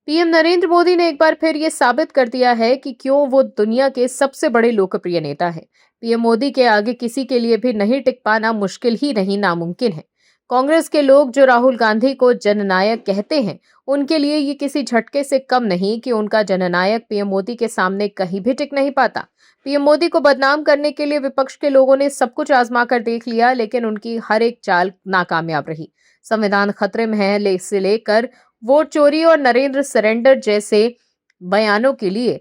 PM Narendra Modi ने एक बार फिर ये साबित कर दिया है कि क्यों वो दुनिया के सबसे बड़े लोकप्रिय नेता हैं। पीएम मोदी के आगे किसी के लिए भी नहीं टिक पाना मुश्किल ही नहीं नामुमकिन है। कांग्रेस के लोग जो राहुल गांधी को जननायक कहते हैं, उनके लिए ये किसी झटके से कम नहीं कि उनका जननायक पीएम मोदी के सामने कहीं भी टिक नहीं पाता। पीएम मोदी को बदनाम करने के लिए विपक्ष के लोगों ने सब कुछ आजमा कर देख लिया, लेकिन उनकी हर एक चाल नाकामयाब रही। संविधान खतरे में है से लेकर वोट चोरी और नरेंद्र सरेंडर जैसे बयानों के लिए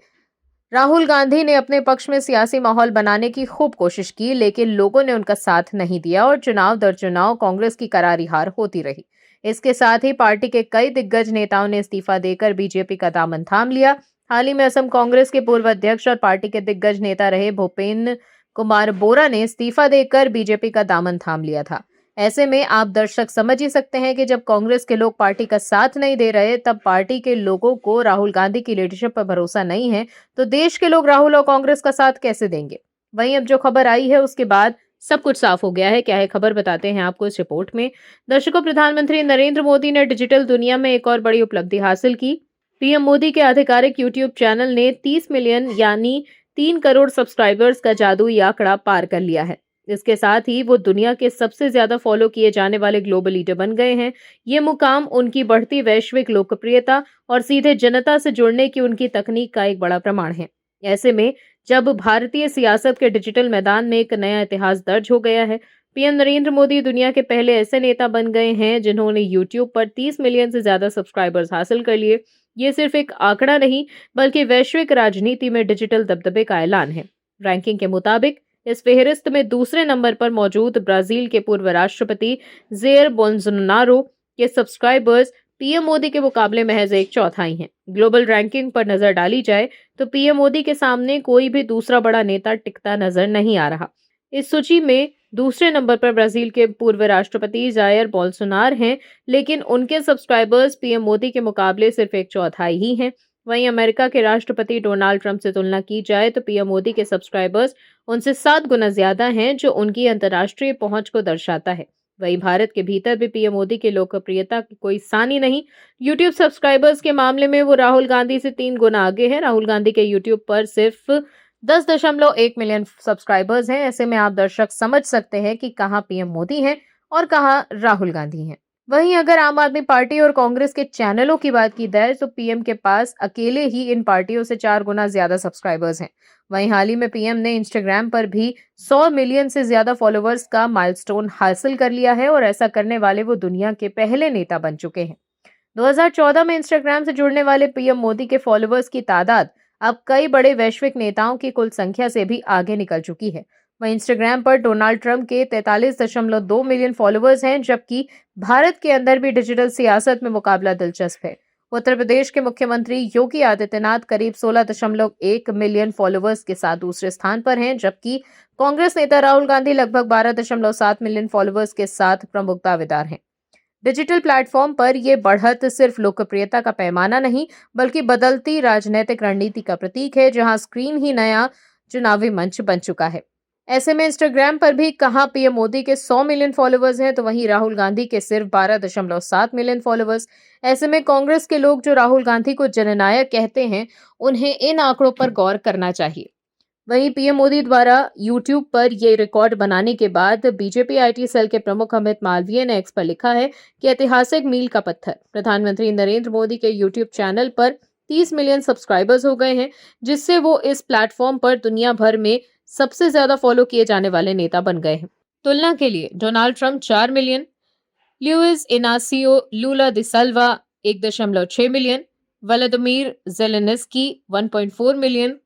राहुल गांधी ने अपने पक्ष में सियासी माहौल बनाने की खूब कोशिश की, लेकिन लोगों ने उनका साथ नहीं दिया और चुनाव दर चुनाव कांग्रेस की करारी हार होती रही। इसके साथ ही पार्टी के कई दिग्गज नेताओं ने इस्तीफा देकर बीजेपी का दामन थाम लिया। हाल ही में असम कांग्रेस के पूर्व अध्यक्ष और पार्टी के दिग्गज नेता रहे भूपेन कुमार बोरा ने इस्तीफा देकर बीजेपी का दामन थाम लिया था। ऐसे में आप दर्शक समझ ही सकते हैं कि जब कांग्रेस के लोग पार्टी का साथ नहीं दे रहे, तब पार्टी के लोगों को राहुल गांधी की लीडरशिप पर भरोसा नहीं है, तो देश के लोग राहुल और कांग्रेस का साथ कैसे देंगे। वहीं अब जो खबर आई है उसके बाद सब कुछ साफ हो गया है। क्या है खबर, बताते हैं आपको इस रिपोर्ट में। दर्शकों, प्रधानमंत्री नरेंद्र मोदी ने डिजिटल दुनिया में एक और बड़ी उपलब्धि हासिल की। पीएम मोदी के आधिकारिक यूट्यूब चैनल ने 30 मिलियन यानी 3 करोड़ सब्सक्राइबर्स का जादुई आंकड़ा पार कर लिया है। इसके साथ ही वो दुनिया के सबसे ज्यादा फॉलो किए जाने वाले ग्लोबल लीडर बन गए हैं। ये मुकाम उनकी बढ़ती वैश्विक लोकप्रियता और सीधे जनता से जुड़ने की उनकी तकनीक का एक बड़ा प्रमाण है। ऐसे में जब भारतीय सियासत के डिजिटल मैदान में एक नया इतिहास दर्ज हो गया है, पीएम नरेंद्र मोदी दुनिया के पहले ऐसे नेता बन गए हैं जिन्होंने यूट्यूब पर 30 मिलियन से ज्यादा सब्सक्राइबर्स हासिल कर लिए। ये सिर्फ एक आंकड़ा नहीं, बल्कि वैश्विक राजनीति में डिजिटल दबदबे का ऐलान है। रैंकिंग के मुताबिक इस फेहरिस्त में दूसरे नंबर पर मौजूद ब्राजील के पूर्व राष्ट्रपति जेयर बोल्सोनारो के सब्सक्राइबर्स पीएम मोदी के मुकाबले महज एक चौथाई हैं। ग्लोबल रैंकिंग पर नजर डाली जाए तो पीएम मोदी के सामने कोई भी दूसरा बड़ा नेता टिकता नजर नहीं आ रहा। इस सूची में दूसरे नंबर पर ब्राजील के पूर्व राष्ट्रपति जायर बोल्सोनारो हैं, लेकिन उनके सब्सक्राइबर्स पीएम मोदी के मुकाबले सिर्फ एक चौथाई ही हैं। वहीं अमेरिका के राष्ट्रपति डोनाल्ड ट्रंप से तुलना की जाए तो पीएम मोदी के सब्सक्राइबर्स उनसे 7 गुना ज्यादा हैं, जो उनकी अंतर्राष्ट्रीय पहुंच को दर्शाता है। वहीं भारत के भीतर भी पीएम मोदी की लोकप्रियता की कोई सानी नहीं। यूट्यूब सब्सक्राइबर्स के मामले में वो राहुल गांधी से 3 गुना आगे है। राहुल गांधी के यूट्यूब पर सिर्फ 10.1 मिलियन सब्सक्राइबर्स हैं। ऐसे में आप दर्शक समझ सकते हैं कि कहां पीएम मोदी हैं और कहां राहुल गांधी हैं। वहीं अगर आम आदमी पार्टी और कांग्रेस के चैनलों की बात की जाए तो पीएम के पास अकेले ही इन पार्टियों से 4 गुना ज्यादा सब्सक्राइबर्स हैं। वहीं हाल ही में पीएम ने इंस्टाग्राम पर भी 100 मिलियन से ज्यादा फॉलोअर्स का माइलस्टोन हासिल कर लिया है और ऐसा करने वाले वो दुनिया के पहले नेता बन चुके हैं। 2014 में इंस्टाग्राम से जुड़ने वाले पीएम मोदी के फॉलोअर्स की तादाद अब कई बड़े वैश्विक नेताओं की कुल संख्या से भी आगे निकल चुकी है। वहीं इंस्टाग्राम पर डोनाल्ड ट्रंप के 43.2 मिलियन फॉलोअर्स हैं, जबकि भारत के अंदर भी डिजिटल सियासत में मुकाबला दिलचस्प है। उत्तर प्रदेश के मुख्यमंत्री योगी आदित्यनाथ करीब 16.1 मिलियन फॉलोअर्स के साथ दूसरे स्थान पर हैं, जबकि कांग्रेस नेता राहुल गांधी लगभग 12.7 मिलियन फॉलोअर्स के साथ प्रमुख दावेदार हैं। डिजिटल प्लेटफॉर्म पर यह बढ़त सिर्फ लोकप्रियता का पैमाना नहीं, बल्कि बदलती राजनीतिक रणनीति का प्रतीक है, जहां स्क्रीन ही नया चुनावी मंच बन चुका है। ऐसे में इंस्टाग्राम पर भी कहां पीएम मोदी के 100 मिलियन फॉलोअर्स हैं, तो वहीं राहुल गांधी के सिर्फ 12.7 मिलियन फॉलोअर्स। ऐसे में कांग्रेस के लोग जो राहुल गांधी को जननायक कहते हैं, उन्हें इन आंकड़ों पर गौर करना चाहिए। वहीं पीएम मोदी द्वारा यूट्यूब पर ये रिकॉर्ड बनाने के बाद बीजेपी आईटी सेल के प्रमुख अमित मालवीय ने एक्स पर लिखा है कि ऐतिहासिक मील का पत्थर, प्रधानमंत्री नरेंद्र मोदी के यूट्यूब चैनल पर 30 मिलियन सब्सक्राइबर्स हो गए हैं, जिससे वो इस प्लेटफॉर्म पर दुनिया भर में सबसे ज्यादा फॉलो किए जाने वाले नेता बन गए हैं। तुलना के लिए Donald Trump 4 million, Luiz Inacio Lula da Silva 1.6 million, Vladimir Zelensky 1.4 million,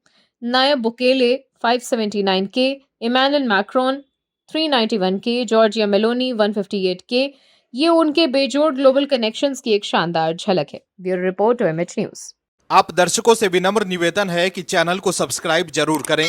Nayib Bukele 579 K, Emmanuel Macron 391 के, जॉर्जिया मेलोनी 158 के। ये उनके बेजोड़ ग्लोबल कनेक्शंस की एक शानदार झलक है। Bureau report, OMH news. आप दर्शकों से विनम्र निवेदन है कि चैनल को सब्सक्राइब जरूर करें